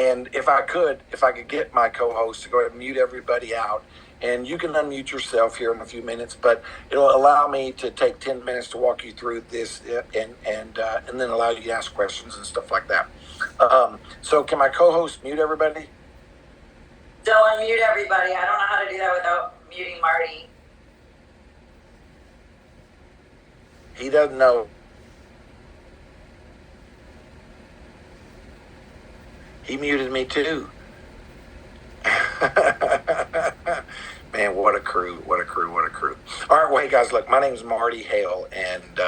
And if I could get my co-host to go ahead and mute everybody out, and you can unmute yourself here in a few minutes, but it'll allow me to take 10 minutes to walk you through this and then allow you to ask questions and stuff like that. So can my co-host mute everybody? Don't unmute everybody. I don't know how to do that without muting Marty. He doesn't know. He muted me too. Man, what a crew. All right, well, hey guys, look, my name is Marty Hale, and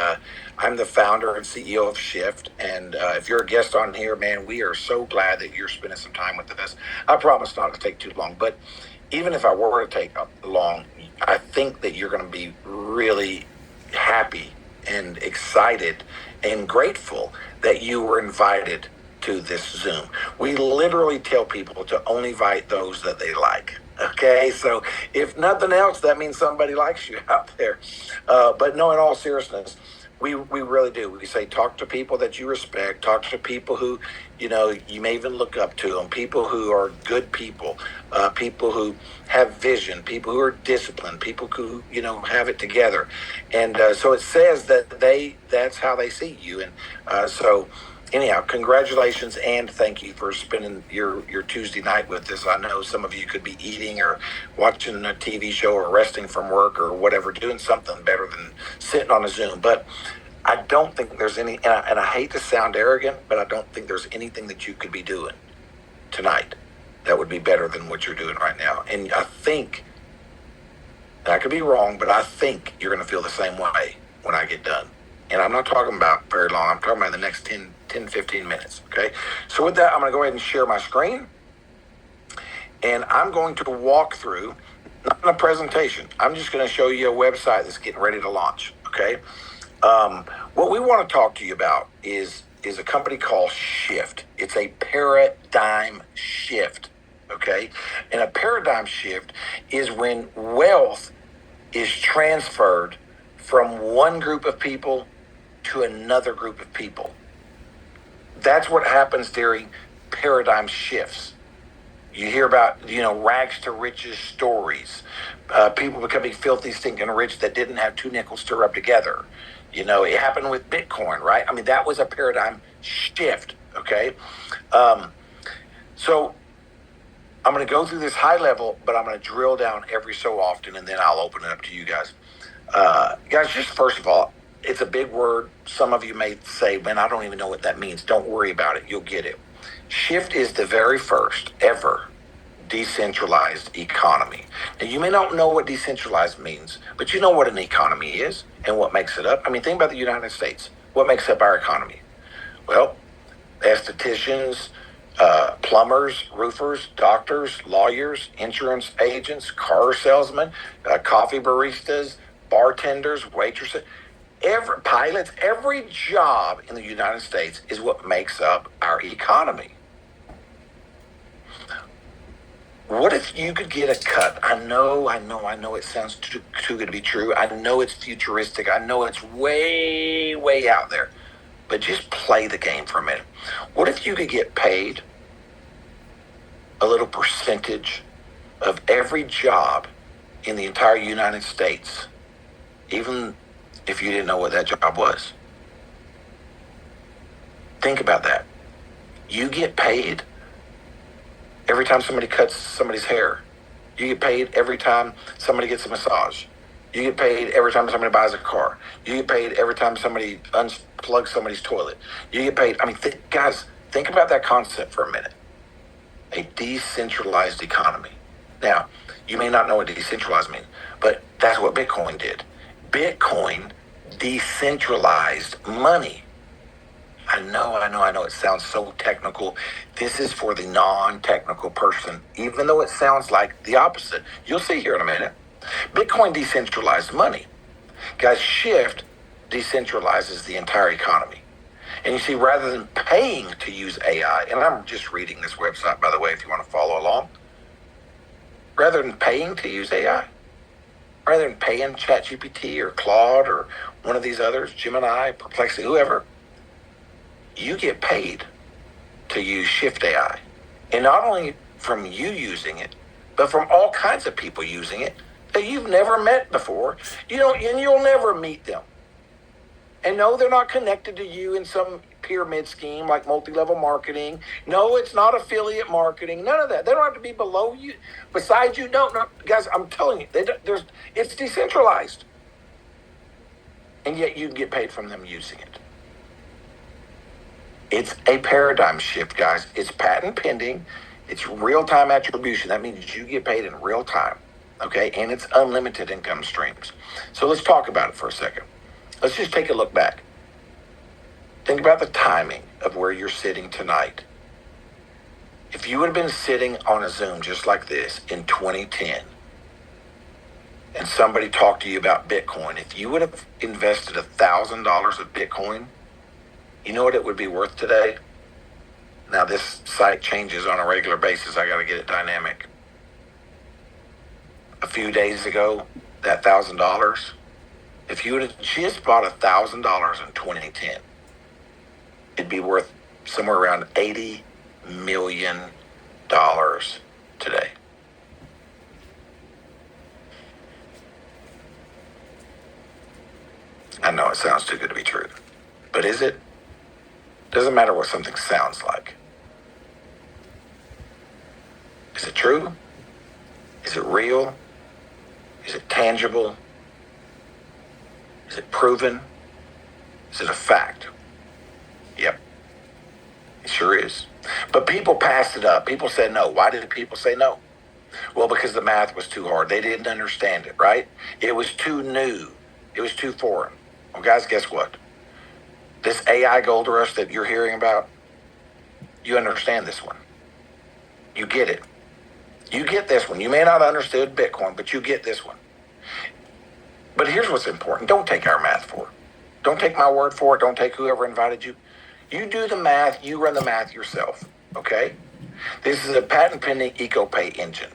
I'm the founder and CEO of Shift. And if you're a guest on here, man, we are so glad that you're spending some time with us. I promise not to take too long, but even if I were to take long, I think that you're going to be really happy and excited and grateful that you were invited to this Zoom. We literally tell people to only invite those that they like. Okay, so if nothing else, that means somebody likes you out there. But no, in all seriousness, we really do. We say talk to people that you respect, talk to people who, you may even look up to them, people who are good people, people who have vision, people who are disciplined, people who, have it together. And so it says that that's how they see you. And so anyhow, congratulations and thank you for spending your Tuesday night with us. I know some of you could be eating or watching a TV show or resting from work or whatever, doing something better than sitting on a Zoom. But I don't think there's any, and I hate to sound arrogant, but I don't think there's anything that you could be doing tonight that would be better than what you're doing right now. And I think, and I could be wrong, but I think you're going to feel the same way when I get done. And I'm not talking about very long. I'm talking about the next 10, 15 minutes, okay? So with that, I'm going to go ahead and share my screen. And I'm going to walk through, not a presentation. I'm just going to show you a website that's getting ready to launch, okay? What we want to talk to you about is a company called Shift. It's a paradigm shift, okay? And a paradigm shift is when wealth is transferred from one group of people to another group of people. That's what happens during paradigm shifts. You hear about, rags to riches stories, people becoming filthy, stinking rich that didn't have two nickels to rub together. It happened with Bitcoin, right? I mean, that was a paradigm shift, okay? So I'm going to go through this high level, but I'm going to drill down every so often, and then I'll open it up to you guys. Guys, just first of all, it's a big word. Some of you may say, man, I don't even know what that means. Don't worry about it. You'll get it. Shift is the very first ever decentralized economy. Now, you may not know what decentralized means, but you know what an economy is and what makes it up. I mean, think about the United States. What makes up our economy? Well, estheticians, plumbers, roofers, doctors, lawyers, insurance agents, car salesmen, coffee baristas, bartenders, waitresses, pilots, every job in the United States is what makes up our economy. What if you could get a cut? I know it sounds too good to be true. I know it's futuristic. I know it's way, way out there. But just play the game for a minute. What if you could get paid a little percentage of every job in the entire United States, even if you didn't know what that job was? Think about that. You get paid every time somebody cuts somebody's hair. You get paid every time somebody gets a massage. You get paid every time somebody buys a car. You get paid every time somebody unplugs somebody's toilet. You get paid. I mean, guys, think about that concept for a minute. A decentralized economy. Now, you may not know what decentralized means, but that's what Bitcoin did. Bitcoin decentralized money. I know. It sounds so technical. This is for the non-technical person, even though it sounds like the opposite. You'll see here in a minute. Bitcoin decentralized money. Guys, Shift decentralizes the entire economy. And you see, rather than paying to use AI, and I'm just reading this website, by the way, if you want to follow along. Rather than paying to use AI, rather than paying ChatGPT or Claude or one of these others, Gemini, Perplexity, whoever, you get paid to use Shift AI. And not only from you using it, but from all kinds of people using it that you've never met before. And you'll never meet them. And no, they're not connected to you in some pyramid scheme like multi-level marketing. No, it's not affiliate marketing. None of that. They don't have to be below you, beside you. No, guys, I'm telling you, it's decentralized. And yet you get paid from them using it. It's a paradigm shift, guys. It's patent pending. It's real-time attribution. That means you get paid in real time. Okay? And it's unlimited income streams. So let's talk about it for a second. Let's just take a look back. Think about the timing of where you're sitting tonight. If you would have been sitting on a Zoom just like this in 2010, and somebody talked to you about Bitcoin, if you would have invested $1,000 of Bitcoin, you know what it would be worth today? Now this site changes on a regular basis. I got to get it dynamic. A few days ago, that $1,000, if you would have just bought $1,000 in 2010, it'd be worth somewhere around $80 million today. I know it sounds too good to be true, but is it? Doesn't matter what something sounds like. Is it true? Is it real? Is it tangible? Is it proven? Is it a fact? Yep. It sure is. But people passed it up. People said no. Why did people say no? Well, because the math was too hard. They didn't understand it, right? It was too new. It was too foreign. Well, guys, guess what? This AI gold rush that you're hearing about, you understand this one. You get it. You get this one. You may not have understood Bitcoin, but you get this one. But here's what's important. Don't take our math for it. Don't take my word for it. Don't take whoever invited you. You do the math. You run the math yourself, okay? This is a patent pending EcoPay engine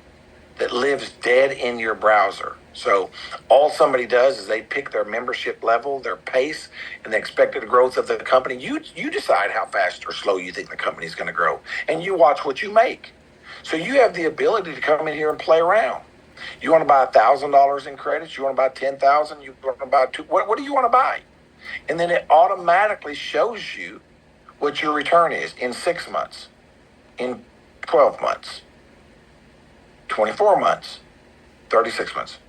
that lives dead in your browser. So all somebody does is they pick their membership level, their pace, and the expected growth of the company. You decide how fast or slow you think the company is going to grow, and you watch what you make. So you have the ability to come in here and play around. You want to buy $1,000 in credits? You want to buy 10,000? You want to buy two? What do you want to buy? And then it automatically shows you what your return is in 6 months, in 12 months, 24 months, 36 months.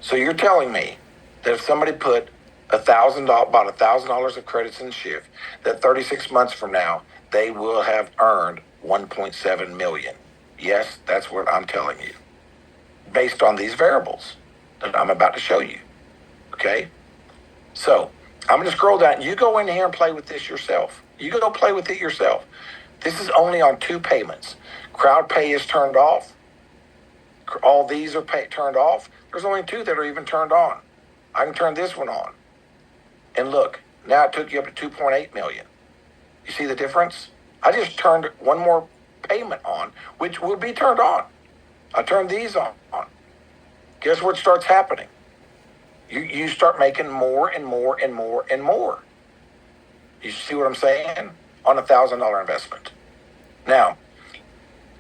So you're telling me that if somebody put about $1,000 of credits in Shift, that 36 months from now they will have earned 1.7 million. Yes, that's what I'm telling you, based on these variables that I'm about to show you. Okay, so I'm going to scroll down. You go in here and play with this yourself. You go play with it yourself. This is only on 2 payments. Crowd pay is turned off. All these are turned off. There's only 2 that are even turned on. I can turn this one on. And look, now it took you up to 2.8 million. You see the difference? I just turned one more payment on, which will be turned on. I turned these on. Guess what starts happening? You start making more and more and more and more. You see what I'm saying? On $1,000 investment. Now,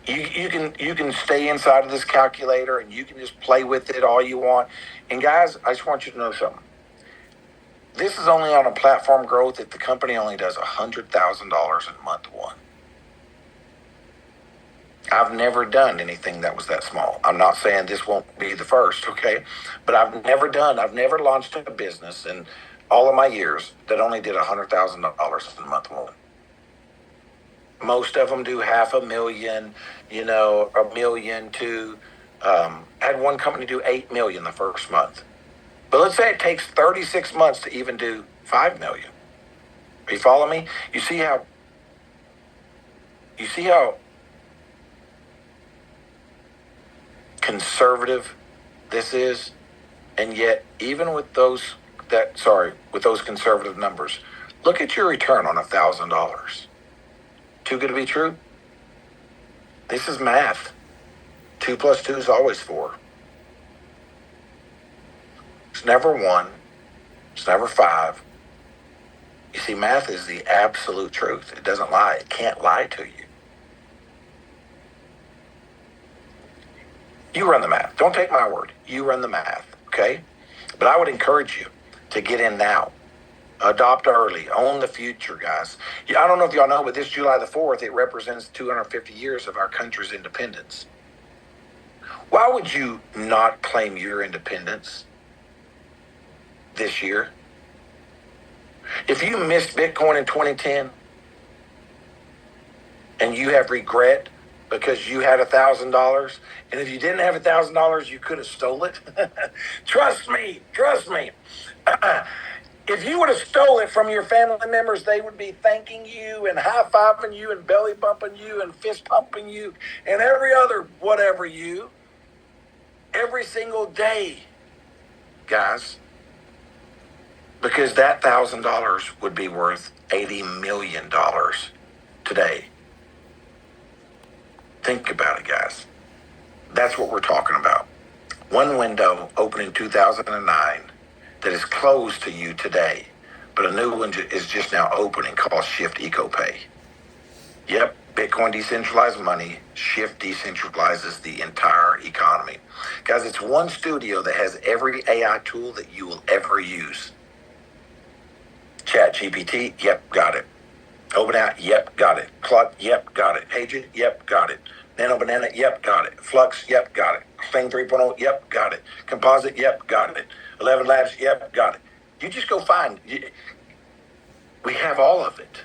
you can stay inside of this calculator and you can just play with it all you want. And guys, I just want you to know something. This is only on a platform growth if the company only does $100,000 in month 1. I've never done anything that was that small. I'm not saying this won't be the first, okay? But I've never launched a business in all of my years that only did $100,000 in month 1. Most of them do $500,000, $1 million to, had one company do $8 million the first month. But let's say it takes 36 months to even do $5 million. Are you following me? You see how conservative this is? And yet, even with those conservative numbers, look at your return on $1,000. Too good to be true? This is math. 2 plus 2 is always 4. It's never 1. It's never 5. You see, math is the absolute truth. It doesn't lie. It can't lie to you. You run the math. Don't take my word. You run the math, okay? But I would encourage you to get in now. Adopt early. Own the future, guys. Yeah, I don't know if y'all know, but this July the 4th, it represents 250 years of our country's independence. Why would you not claim your independence this year? If you missed Bitcoin in 2010 and you have regret because you had $1,000, and if you didn't have $1,000, you could have stole it. Trust me. If you would have stole it from your family members, they would be thanking you and high-fiving you and belly bumping you and fist pumping you and every other whatever you every single day, guys, because that $1,000 would be worth $80 million today. Think about it, guys. That's what we're talking about. One window opened in 2009 that is closed to you today, but a new one is just now opening called Shift EcoPay. Yep, Bitcoin decentralized money. Shift decentralizes the entire economy. Guys, it's one studio that has every AI tool that you will ever use. Chat GPT, yep, got it. OpenAI, yep, got it. Claude, yep, got it. Agent, yep, got it. Nano Banana, yep, got it. Flux, yep, got it. Clean 3.0, yep, got it. Composite, yep, got it. 11 Labs, yep, got it. You just go find. We have all of it.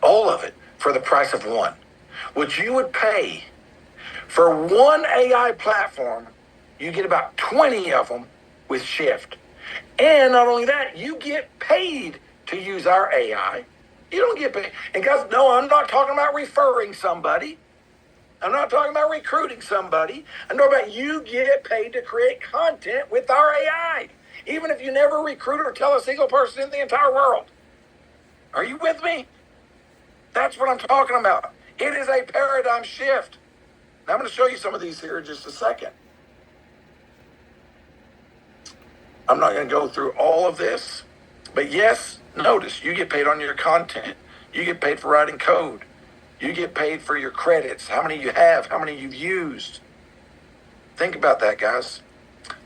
All of it for the price of one. What you would pay for one AI platform, you get about 20 of them with Shift. And not only that, you get paid to use our AI. You don't get paid. And guys, no, I'm not talking about referring somebody. I'm not talking about recruiting somebody. I'm talking about you get paid to create content with our AI, even if you never recruit or tell a single person in the entire world. Are you with me? That's what I'm talking about. It is a paradigm shift. Now, I'm going to show you some of these here in just a second. I'm not going to go through all of this, but yes, notice you get paid on your content. You get paid for writing code. You get paid for your credits, how many you have, how many you've used. Think about that, guys.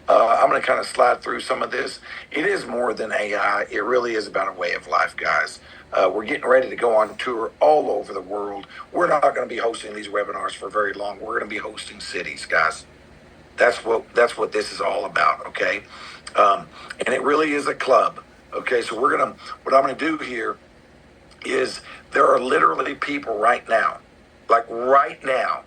I'm going to kind of slide through some of this. It is more than AI. It really is about a way of life, guys. We're getting ready to go on tour all over the world. We're not going to be hosting these webinars for very long. We're going to be hosting cities, guys. That's what this is all about, okay? And it really is a club, okay? So what I'm going to do here is there are literally people right now, like right now,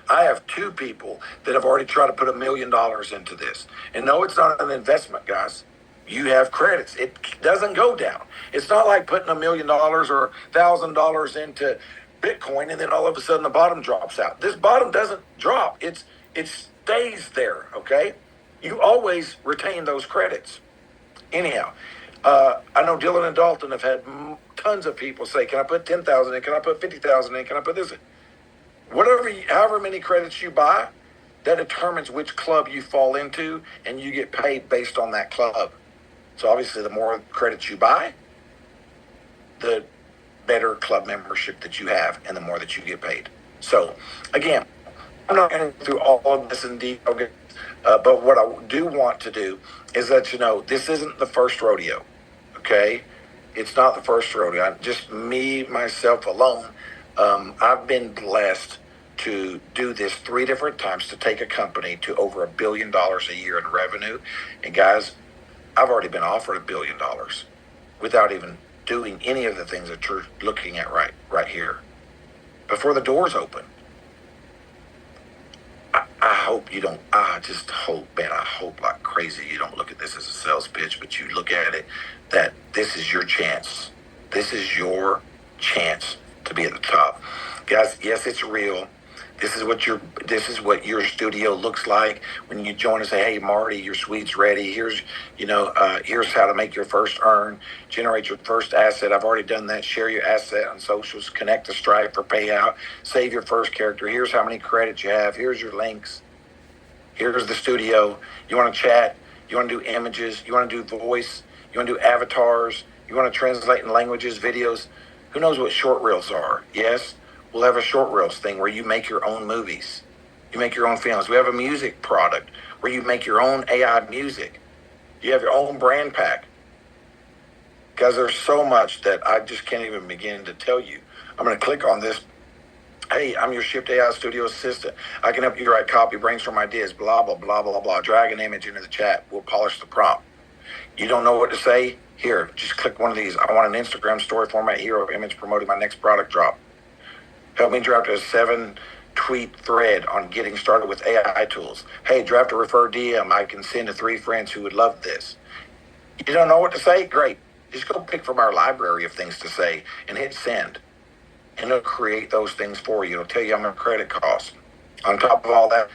I have two people that have already tried to put $1 million into this. And no, it's not an investment, guys. You have credits. It doesn't go down. It's not like putting $1 million or $1,000 into Bitcoin and then all of a sudden the bottom drops out. This bottom doesn't drop. It stays there, okay? You always retain those credits. Anyhow, I know Dylan and Dalton have had tons of people say, can I put 10,000 in? Can I put 50,000 in? Can I put this in? However many credits you buy, that determines which club you fall into, and you get paid based on that club. So obviously, the more credits you buy, the better club membership that you have, and the more that you get paid. So again, I'm not going to go through all of this in detail, but what I do want to do is let you know this isn't the first rodeo, okay? It's not the first rodeo. Just me, myself alone. I've been blessed to do this 3 different times to take a company to over $1 billion a year in revenue. And guys, I've already been offered $1 billion without even doing any of the things that you're looking at right here before the doors open. I hope you don't, I just hope, man, I hope like crazy you don't look at this as a sales pitch, but you look at it that this is your chance. This is your chance to be at the top. Guys, yes, it's real. This is what your studio looks like when you join and say, hey, Marty, your suite's ready. Here's how to make your first earn, generate your first asset. I've already done that. Share your asset on socials, connect to Stripe for payout, save your first character. Here's how many credits you have. Here's your links. Here's the studio. You want to chat? You want to do images? You want to do voice? You want to do avatars? You want to translate in languages, videos? Who knows what short reels are? Yes, we'll have a short reels thing where you make your own movies. You make your own films. We have a music product where you make your own AI music. You have your own brand pack. Guys, there's so much that I just can't even begin to tell you. I'm going to click on this. Hey, I'm your Shift AI Studio assistant. I can help you write copy, brainstorm ideas, blah, blah, blah, blah, blah. Drag an image into the chat. We'll polish the prompt. You don't know what to say? Here, just click one of these. I want an Instagram story format hero image promoting my next product drop. Help me draft a 7-tweet thread on getting started with AI tools. Hey, draft a refer DM I can send to 3 friends who would love this. You don't know what to say? Great. Just go pick from our library of things to say and hit send. And it'll create those things for you. It'll tell you how much credit costs. On top of all that,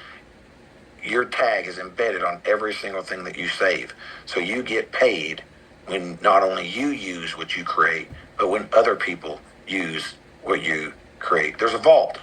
your tag is embedded on every single thing that you save. So you get paid when not only you use what you create, but when other people use what you create. There's a vault.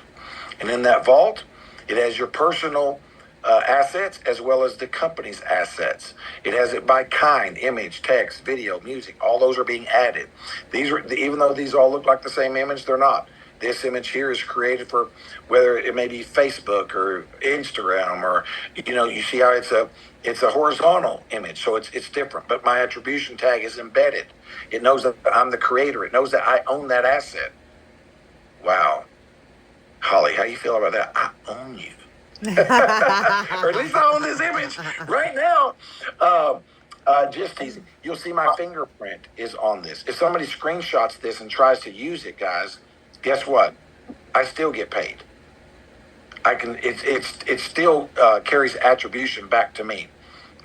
And in that vault, it has your personal assets as well as the company's assets. It has it by kind, image, text, video, music. All those are being added. These are, even though these all look like the same image, they're not. This image here is created for whether it may be Facebook or Instagram, or you see how it's a horizontal image, so it's different. But my attribution tag is embedded. It knows that I'm the creator. It knows that I own that asset. Wow, Holly, how you feel about that? I own you. Or at least I own this image right now. Just teasing. You'll see my fingerprint is on this. If somebody screenshots this and tries to use it, guys, guess what? I still get paid. It still carries attribution back to me.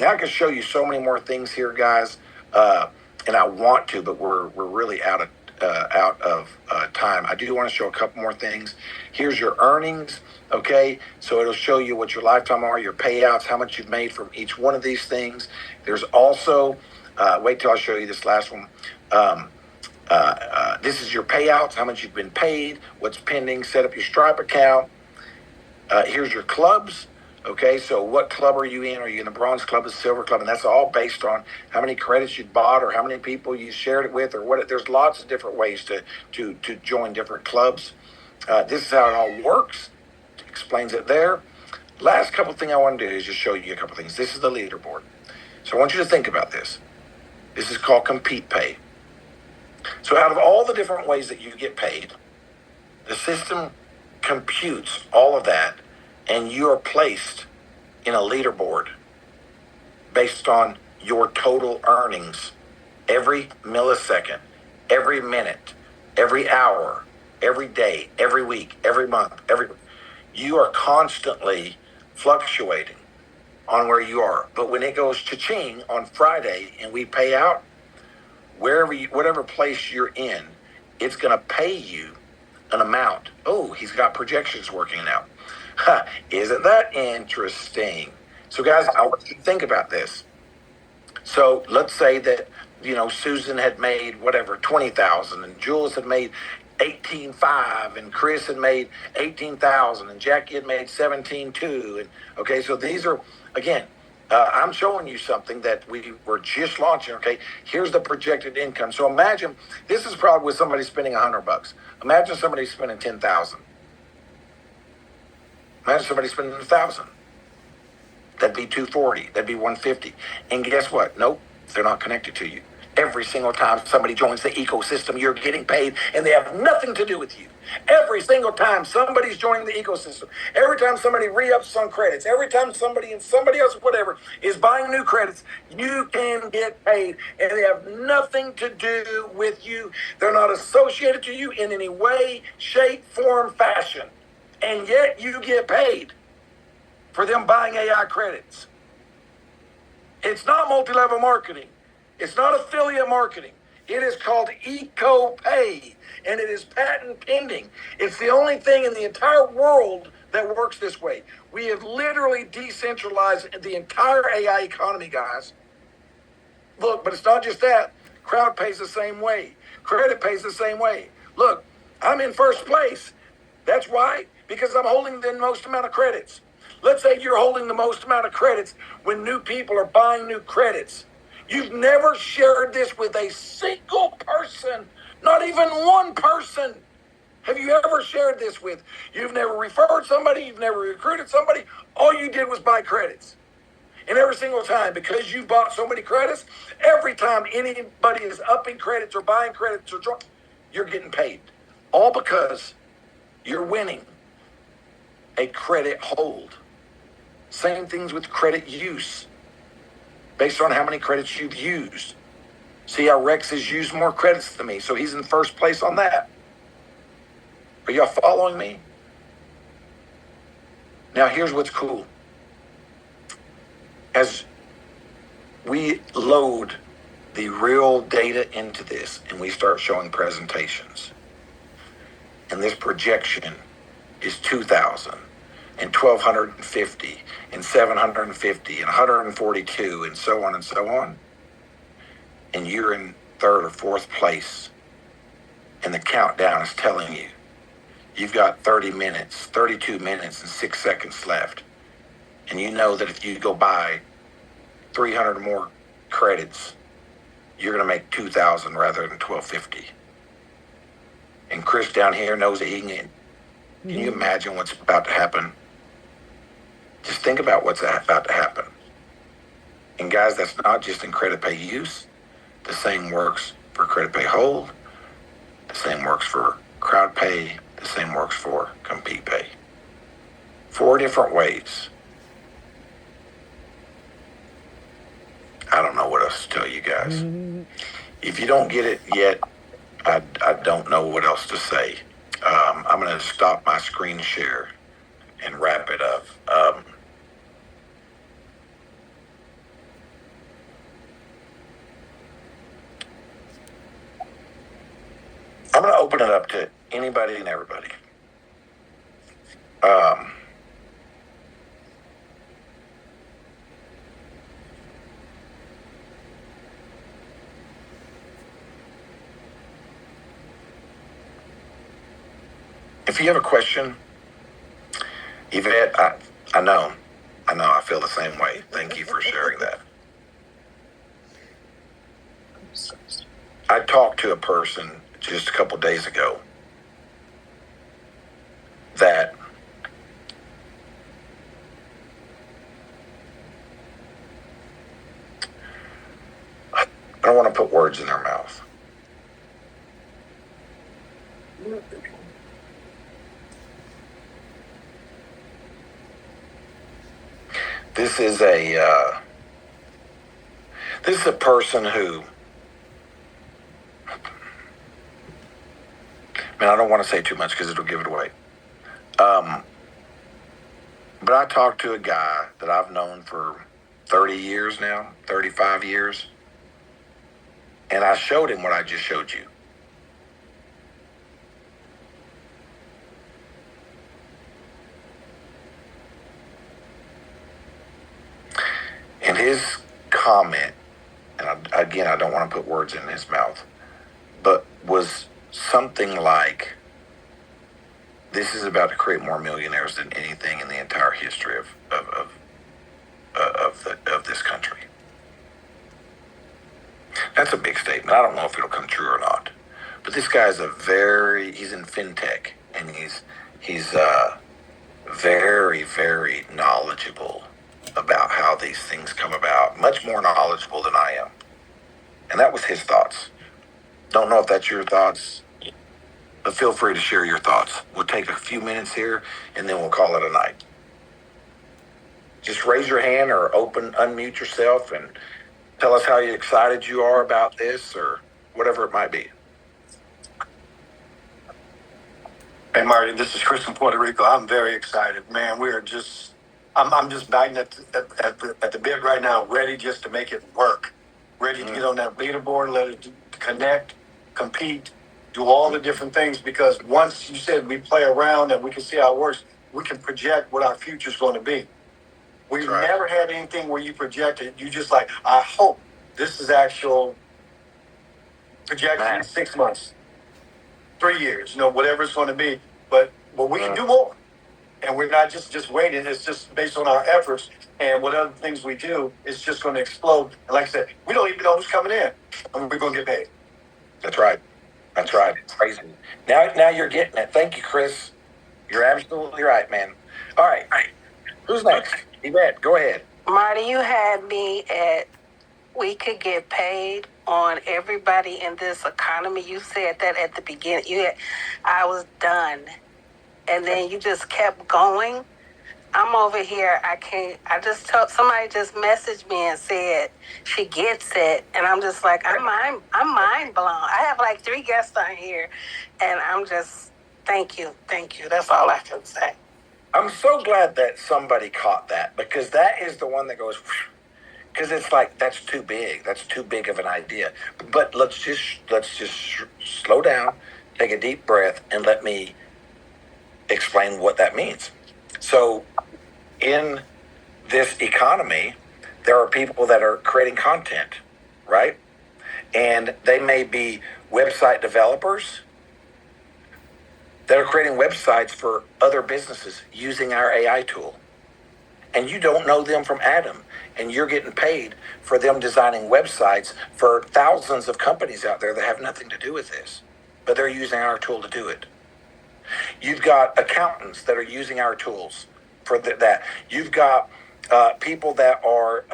Now I can show you so many more things here, guys, and I want to, but we're really out of time. I do want to show a couple more things. Here's your earnings. Okay, so it'll show you what your lifetime are, your payouts, how much you've made from each one of these things. There's also, wait till I show you this last one. This is your payouts, how much you've been paid, what's pending. Set up your Stripe account. Here's your clubs. Okay, so what club are you in? Are you in the bronze club, the silver club? And that's all based on how many credits you bought or how many people you shared it with, or what. There's lots of different ways to join different clubs. This is how it all works. Explains it there. Last couple thing I want to do is just show you a couple things. This is the leaderboard. So I want you to think about this. This is called Compete Pay. So out of all the different ways that you get paid, the system computes all of that, and you are placed in a leaderboard based on your total earnings every millisecond, every minute, every hour, every day, every week, every month, you are constantly fluctuating on where you are. But when it goes cha-ching on Friday and we pay out, whatever place you're in, it's going to pay you an amount. Oh, he's got projections working now. Isn't that interesting? So guys, I want you to think about this. So let's say that, Susan had made whatever, 20,000, and Jules had made 18.5, and Chris had made 18,000, and Jackie had made 17.2. And okay, so these are, again, I'm showing you something that we were just launching. Okay, here's the projected income. So imagine this is probably with somebody spending $100. Imagine somebody spending 10,000. Imagine somebody spending 1,000. That'd be 240. That'd be 150. And guess what? Nope, they're not connected to you. Every single time somebody joins the ecosystem, you're getting paid, and they have nothing to do with you. Every single time somebody's joining the ecosystem, every time somebody re-ups some credits, every time somebody and somebody else, whatever, is buying new credits, you can get paid, and they have nothing to do with you. They're not associated to you in any way, shape, form, fashion, and yet you get paid for them buying AI credits. It's not multi-level marketing. It's not affiliate marketing. It is called EcoPay, and it is patent pending. It's the only thing in the entire world that works this way. We have literally decentralized the entire AI economy, guys. Look, but it's not just that. Crowd pays the same way. Credit pays the same way. Look, I'm in first place. That's why, because I'm holding the most amount of credits. Let's say you're holding the most amount of credits when new people are buying new credits. You've never shared this with a single person, not even one person. Have you ever shared this with? You've never referred somebody, you've never recruited somebody. All you did was buy credits. And every single time, because you bought so many credits, every time anybody is upping credits or buying credits or you're getting paid. All because you're winning a credit hold. Same things with credit use. Based on how many credits you've used. See how Rex has used more credits than me, so he's in first place on that. Are y'all following me? Now here's what's cool. As we load the real data into this and we start showing presentations, and this projection is 2,000 and 1,250 and 750 and 142 and so on and so on, and you're in third or fourth place, and the countdown is telling you you've got 30 minutes, 32 minutes and 6 seconds left, and you know that if you go buy 300 more credits, you're going to make 2,000 rather than 1,250. And Chris down here knows that he can. Can you imagine what's about to happen? Just think about what's about to happen. And guys, that's not just in credit pay use. The same works for credit pay hold. The same works for crowd pay. The same works for compete pay. 4 different ways. I don't know what else to tell you guys. If you don't get it yet, I don't know what else to say. I'm going to stop my screen share and wrap it up. I'm going to open it up to anybody and everybody. If you have a question, Yvette, I know, I feel the same way. Thank you for sharing that. I talked to a person just a couple days ago that I don't want to put words in their mouth. This is a person who, man, I don't want to say too much because it'll give it away. But I talked to a guy that I've known for 30 years now, 35 years, and I showed him what I just showed you. And his comment, and again, I don't want to put words in his mouth, but was something like, this is about to create more millionaires than anything in the entire history of this country. That's a big statement. I don't know if it'll come true or not. But this guy's he's in fintech, and he's very, very knowledgeable about how these things come about. Much more knowledgeable than I am. And that was his thoughts. Don't know if that's your thoughts, but feel free to share your thoughts. We'll take a few minutes here, and then we'll call it a night. Just raise your hand or unmute yourself and tell us how excited you are about this or whatever it might be. Hey, Marty, this is Chris from Puerto Rico. I'm very excited, man. I'm just biting at the bit right now, ready just to make it work. Ready to get on that leaderboard, let it connect, compete, do all the different things, because once you said we play around and we can see how it works, we can project what our future's going to be. We've never had anything where you project it. You just like, I hope this is actual projection 6 months, 3 years, whatever it's going to be. But we can do more. And we're not just waiting. It's just based on our efforts and what other things we do, it's just going to explode. And like I said, we don't even know who's coming in, and we're going to get paid. That's right. That's right. It's crazy. Now you're getting it. Thank you, Chris. You're absolutely right, man. All right. Who's next? Yvette, go ahead. Marty, you had me at we could get paid on everybody in this economy. You said that at the beginning. I was done. And then you just kept going. I'm over here. I just told somebody just messaged me and said she gets it. And I'm just like, I'm mind blown. I have like 3 guests on here and I'm just, thank you. That's all I can say. I'm so glad that somebody caught that, because that is the one that goes, because it's like, that's too big. That's too big of an idea. But let's just slow down, take a deep breath, and let me explain what that means. So in this economy, there are people that are creating content, right? And they may be website developers that are creating websites for other businesses using our AI tool. And you don't know them from Adam, and you're getting paid for them designing websites for thousands of companies out there that have nothing to do with this, but they're using our tool to do it. You've got accountants that are using our tools for that. You've got people that are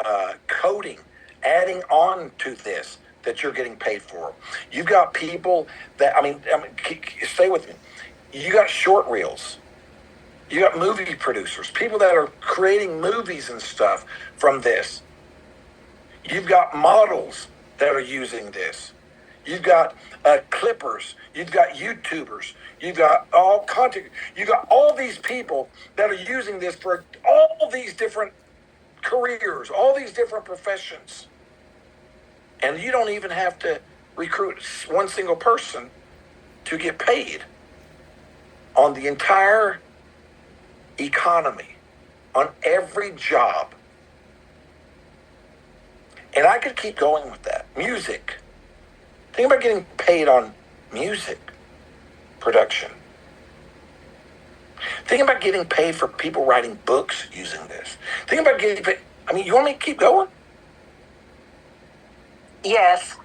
coding, adding on to this that you're getting paid for. You've got people that, stay with me. You got short reels. You got movie producers, people that are creating movies and stuff from this. You've got models that are using this. You've got clippers. You've got YouTubers. You've got all content. You've got all these people that are using this for all these different careers, all these different professions. And you don't even have to recruit one single person to get paid on the entire economy, on every job. And I could keep going with that. Music. Think about getting paid on music production. Think about getting paid for people writing books using this. Think about getting paid. You want me to keep going? Yes.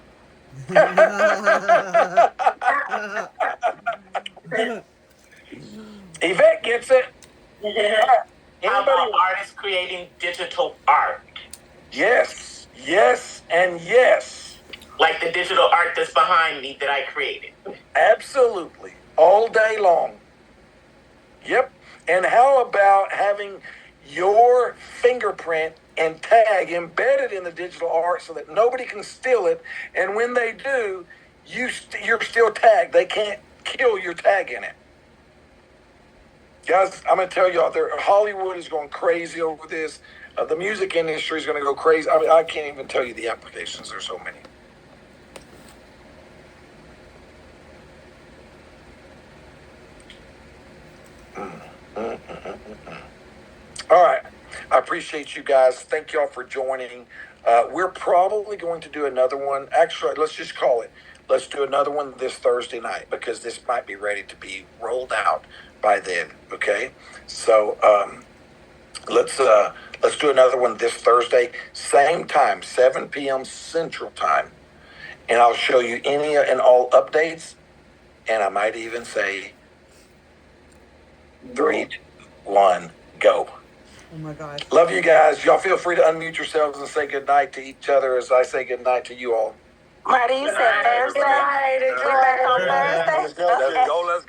Yvette gets it. How about artists creating digital art? Yes, and yes. Like the digital art that's behind me that I created. Absolutely. All day long. Yep. And how about having your fingerprint and tag embedded in the digital art so that nobody can steal it, and when they do, you're still tagged. They can't kill your tag in it. Guys, I'm going to tell y'all, Hollywood is going crazy over this. The music industry is going to go crazy. I can't even tell you the applications. There's so many. All right. I appreciate you guys. Thank y'all for joining. We're probably going to do another one. Actually, let's just call it. Let's do another one this Thursday night, because this might be ready to be rolled out by then. Okay. So let's do another one this Thursday, same time, 7 p.m. Central Time, and I'll show you any and all updates, and I might even say 3, 2, 1, go. Oh my gosh. Love you guys. Y'all feel free to unmute yourselves and say good night to each other as I say good night to you all. Marty, you said Thursday. We're back on Thursday. Let's go.